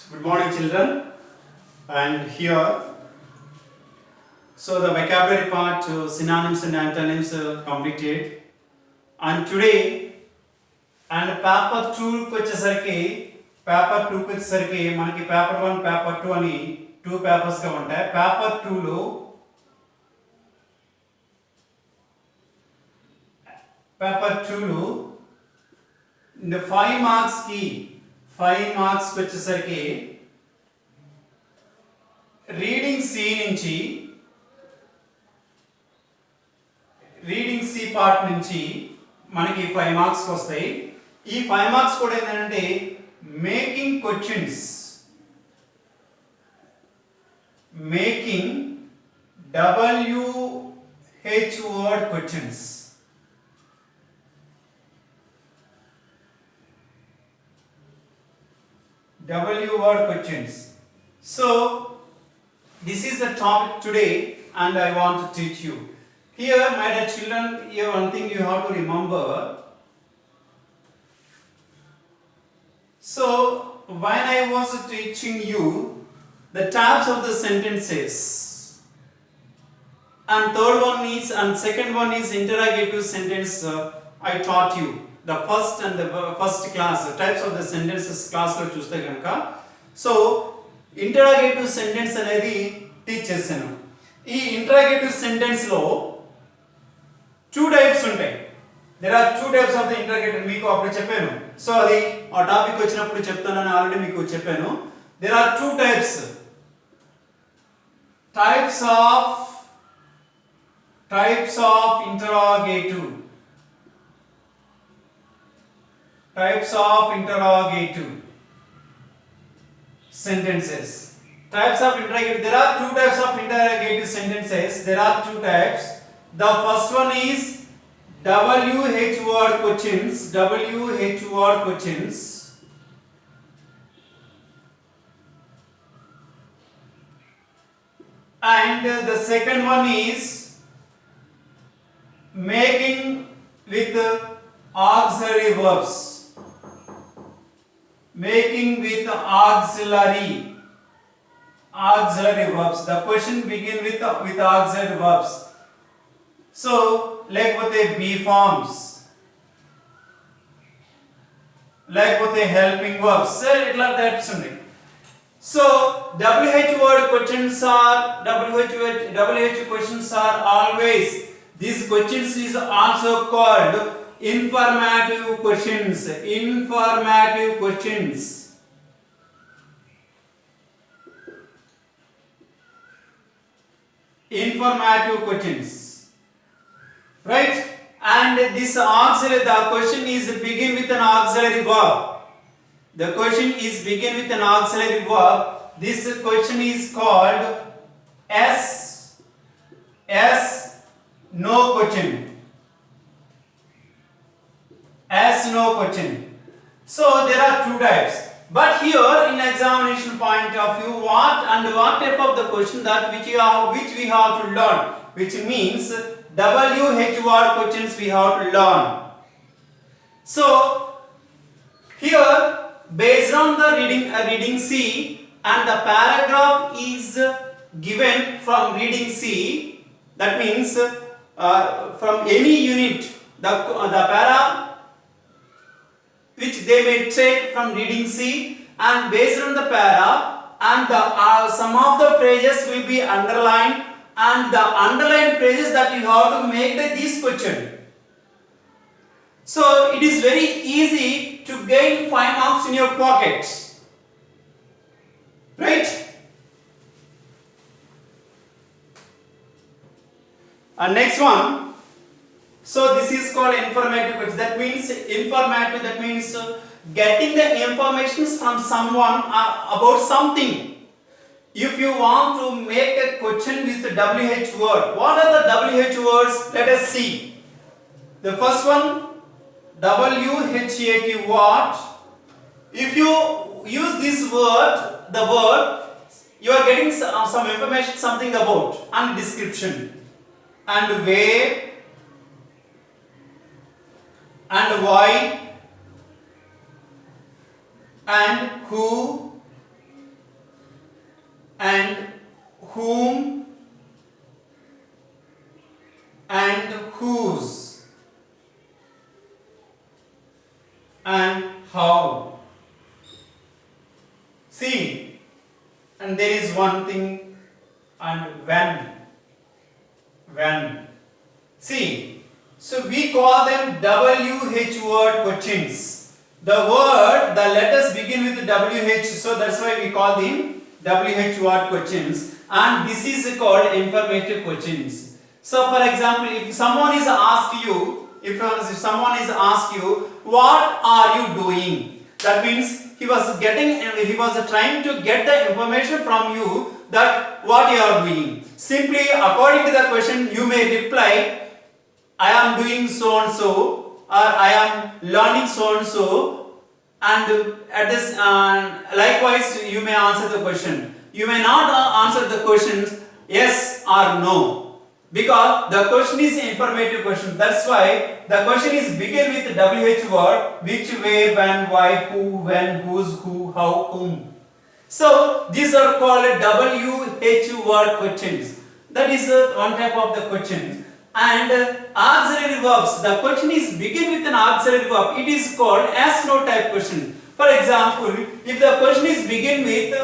Good morning, children. And here, so the vocabulary part, synonyms and antonyms completed. And today, and paper 2 వచ్చేసరికి paper 2 వచ్చేసరికి మనకి paper 1 paper 2 అని 2 papers గా ఉంటాయి. Paper 2 లో இந்த 5 మార్క్స్ కి వచ్చేసరికి రీడింగ్ సి పార్ట్ నుంచి మనకి 5 మార్క్స్ వస్తాయి. ఈ 5 మార్క్స్ కూడా ఏంటంటే making questions, making WH word questions. W word questions. So this is the topic today and I want to teach you. Here my dear children, here one thing you have to remember. So when I was teaching you the types of the sentences, and third one is and second one is interrogative sentence, I taught you the first and the first class types of the sentences class lo chuste ganaka. So interrogative sentence anedi teach chesanu. Ee interrogative sentence lo two types untayi. There are two types of the interrogative, meeku appudu cheppanu. So adi aa topic vachinappudu cheptananu already meeku cheppanu. There are two types of interrogative. Types of interrogative sentences. Types of interrogative. There are two types of interrogative sentences. There are two types. The first one is WH word questions. WH word questions. And the second one is making with auxiliary verbs. Making with auxiliary verbs. The question begin with auxiliary verbs. So లేకపోతే be forms, లేకపోతే helping verbs. So ఇట్లా types ఉన్నాయి. So WH word questions are always, these questions is also called informative questions. Informative questions. Informative questions. Right? And this auxiliary, the question is begin with an auxiliary verb. The question is begin with an auxiliary verb. This question is called no question. No question. So there are two types. But here in examination point of view, what type of the question that which we have to learn, which means WH word questions we have to learn. So here based on the reading C, and the paragraph is given from reading C, that means from any unit the para which they may take from reading C, and based on the para and the some of the phrases will be underlined, and the underlined phrases that you have to make this question. So it is very easy to gain 5 marks in your pocket, right? And next one, so this is called informative question. That means getting the information from someone about something. If you want to make a question with the WH word, what are the WH words? Let us see. The first one, WHAT, what? If you use this word, the word, you are getting some information, something about, and description, and where, and why, and who, and whom and whose and how. See, and there is one thing, and when. See, so we call them WH word questions. The letters begin with WH, so that's why we call them WH word questions, and this is called informative questions. So for example, if someone is asked you, what are you doing? That means he was trying to get the information from you that what you are doing. Simply according to the question you may reply, I am doing so and so, or I am learning so and so, and at this likewise you may answer the question. You may not answer the questions yes or no, because the question is informative question. That's why the question is begin with WH word, which, where, when, why, who, when, whose, who, how, whom. So these are called WH word questions. That is one type of the questions. And auxiliary verbs, the question is begin with an auxiliary verb, it is called as no type question. For example, if the question is begin with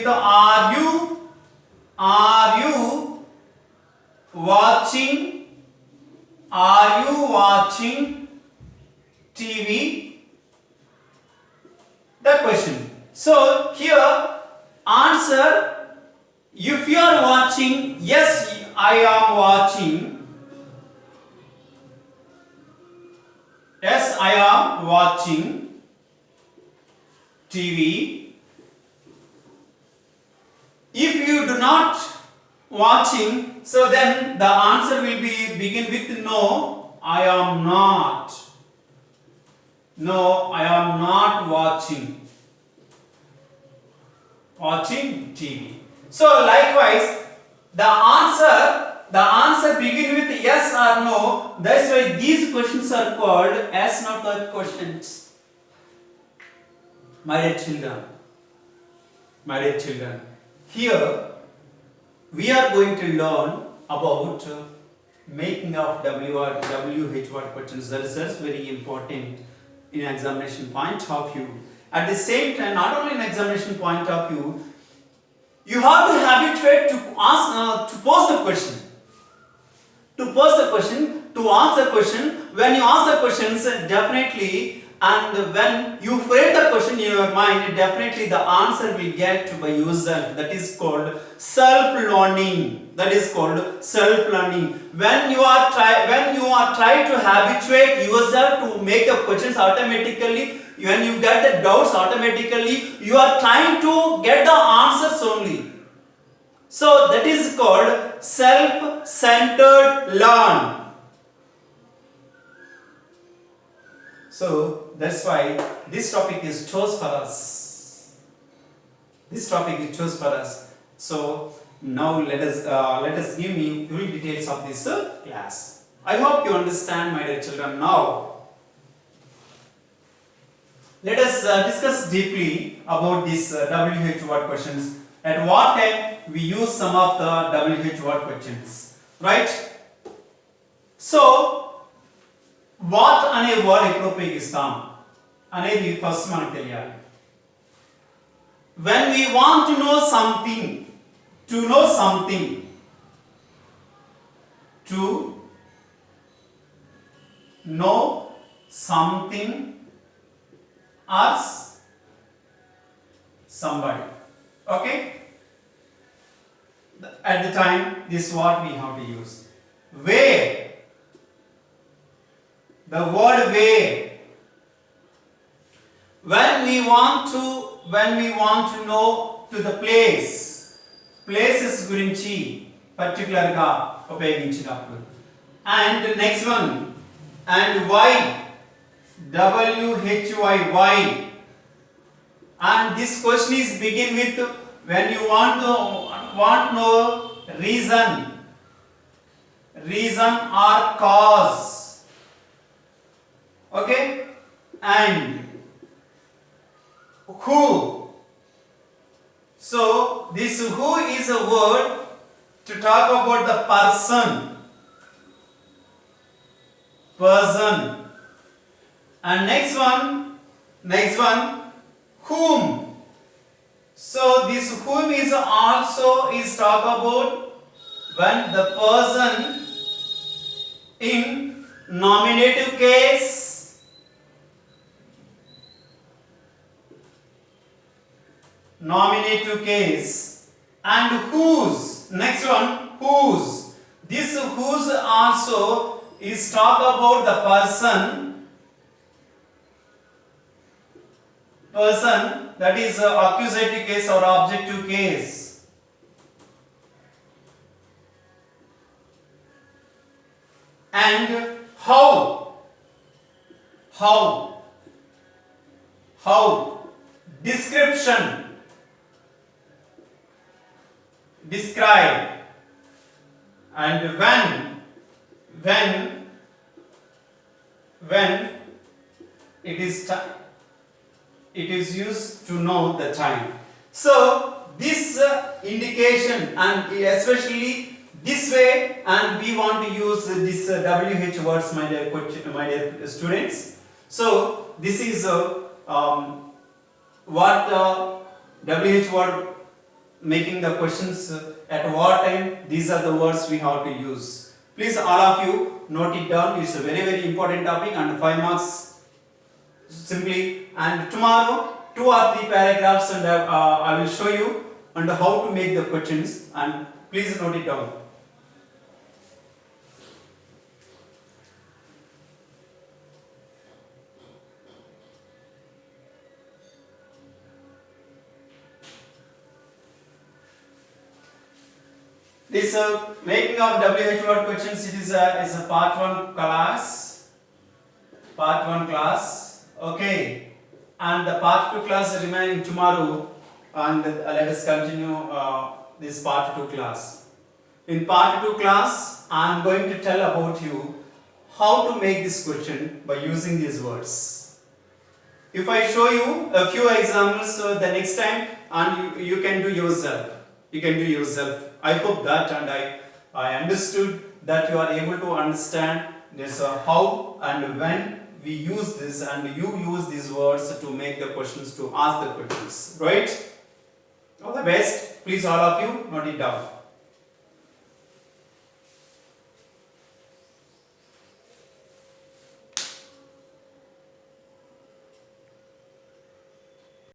are you watching TV, the question. So here answer, if you are watching, yes I am watching, yes I am watching TV. If you do not watching, so then the answer will be begin with no, I am not. No, I am not watching TV. So likewise, the answer begin with yes or no. That's why these questions are called as no type questions. My dear children, here we are going to learn about making of WH word questions. That is very important in examination point of view. At the same time, not only in examination point of view, you have to habituate to ask, to pose the question, to ask the question. When you ask the questions, definitely, and when you frame the question in your mind, definitely the answer will get by yourself. That is called self-learning. When you are trying to habituate yourself to make the questions automatically, when you get the doubts automatically, you are trying to get the answers only. So that is called self-centered learn. So that's why this topic is chose for us. So now let us give me full details of this class. I hope you understand, my dear children. Now let us discuss deeply about this WH word questions. At what time we use some of the WH word questions, right? So what అనే word ఎప్పుడు ఉపయోగిస్తాం అనేది first మనకు తెలియాలి. when we want to know something, to know something or somebody, okay, at the time this is what we have to use. Where, the word where, when we want to know to the places గురించి particular గా ఉపయోగించినప్పుడు. And next one, and why, why, and this question is begin with when you want know reason or cause, okay. And who, this who is a word to talk about the person. Person. And next one, whom. So this whom is also is talk about when the person in nominative case, and whose. Next one, whose. This whose also is talk about the person, that is accusative case or objective case. And how, description, describe. And when it is used to know the time. So this indication, and especially this way, and we want to use this WH words, my dear students. So this is what WH word making the questions at what time. These are the words we have to use. Please, all of you, note it down. It's a very, very important topic, and 5 marks simply. And tomorrow 2 or 3 paragraphs, and I will show you and how to make the questions, and please note it down. This making of WH word questions, it is a part 1 class. Okay, and the part 2 class remaining tomorrow, and let us continue this part 2 class. In part 2 class, I am going to tell about you how to make this question by using these words. If I show you a few examples the next time, and you can do yourself. I hope that, and I understood that you are able to understand this how and when we use this, and you use these words to make the questions, to ask the questions, right? All the best. Please, all of you, note it down.